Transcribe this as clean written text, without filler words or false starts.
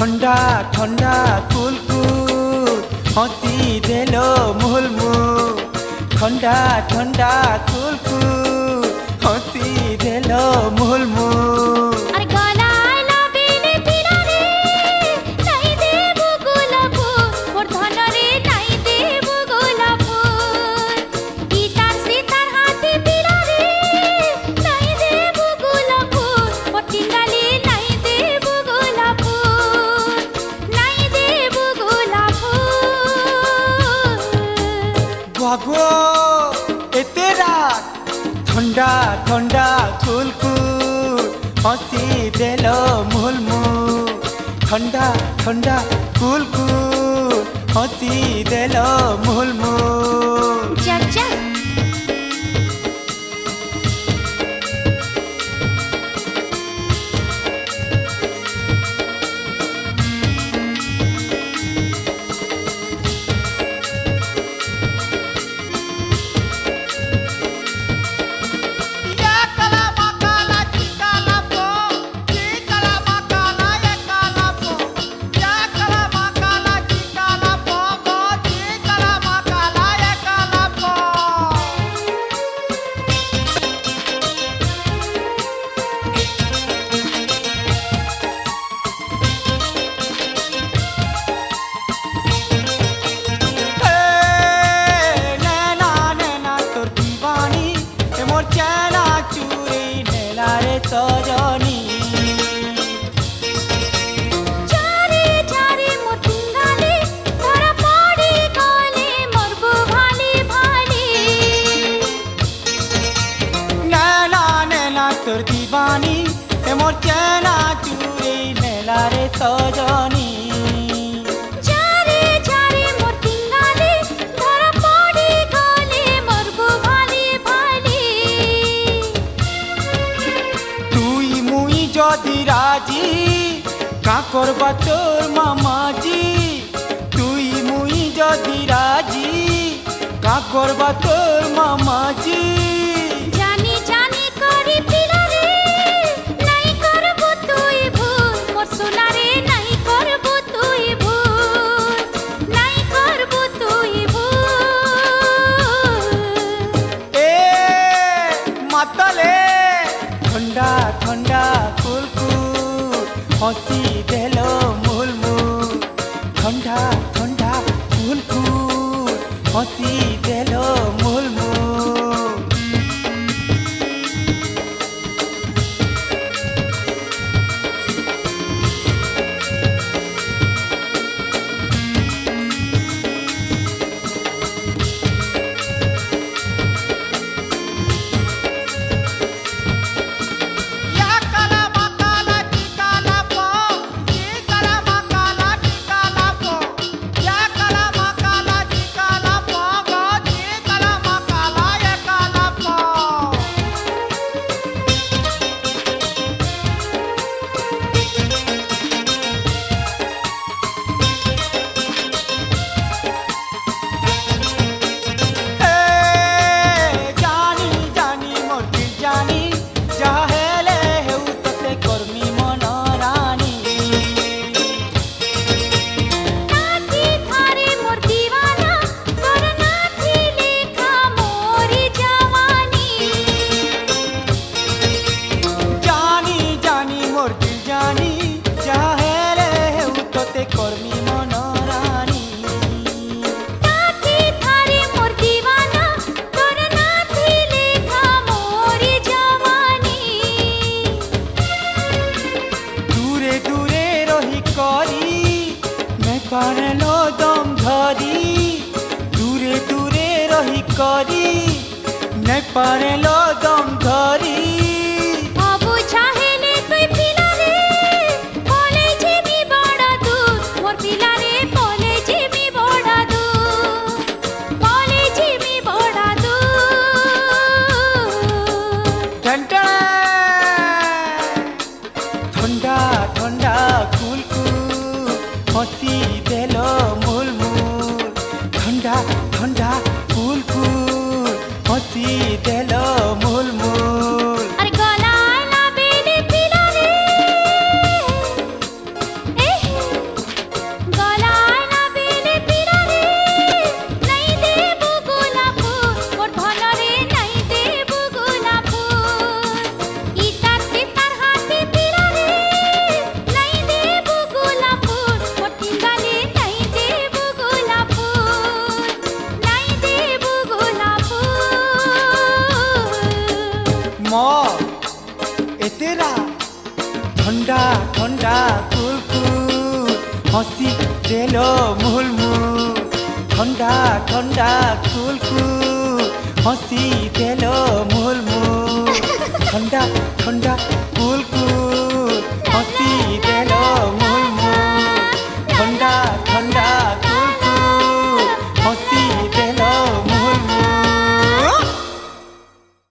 ठंडा ठंडा कुल कुल हंसी देलो मुल मुल ठंडा ठंडा कुल कुल हंसी देलो मुल मुल अरे गलाय लाबिले पिरारे नाई देबो गोलाप मोर धन रे नाई देबो गोलाप गीतार सीतार हाथी पिरारे नाई देबो गोलाप मोर टिंगाले नाई देबो गोलाप नाई देबो गोलाप बाबो एते रात ठंडा ठंडा कुल कुल हंसी देलो मुल मुल ठंडा ठंडा कुल कुल हंसी देलो मुल मुल चाचा सजनी चारे चारे मोर टिंगाले धरा पड़ी गले मरबो भाले भाले नैना नैना तोर दीवानी मोर चैना चूरी नेला रे सजनी चारे चारे मोर टिंगाले धरा पड़ी गले मरबो भाले भाले তুই মুই যদি রাজি কা করবা তোর মামাজি তুই মুই যদি রাজি কা করবা তোর মামাজি জানি জানি করি পিলারে নাই করবো তুই ভুল মোর সোনারে নাই করবো তুই ভুল নাই করবো তুই ভুল এ মাতালে ठंडा ठंडा कुल कुल हंसी देलो मुल मुल ठंडा ठंडा कुल कुल हंसी देलो मुल मुल নাথি থারে মোর দিওয়ানা তোর নাথি লেখা মোরি জওয়ানি जानी जानी मोर दिल जानी चाहेले हेउ तोते कर्मी मन रानी নাথি থারে মোর দিওয়ানা তোর নাথি লেখা মোরি জওয়ানি दूरे दूरे रही करी मैं पारलो दम धरी दूरे दूरे रही करी मैं पारलो दम धरी অবুঝা হেলে তুই পিলারে বলে জিমি বড়া দূর মোর পিলারে বলে জিমি বড়া দূর বলে জিমি বড়া দূর ठंडा ठंडा ठंडा कुल कुल हंसी देलो मुल मुल ठंडा ठंडा कुल कुल हंसी देलो मुल मुल हसी देलो मुलमु ठंडा ठंडा कुलकु हसी देलो मुलमु ठंडा ठंडा कुलकु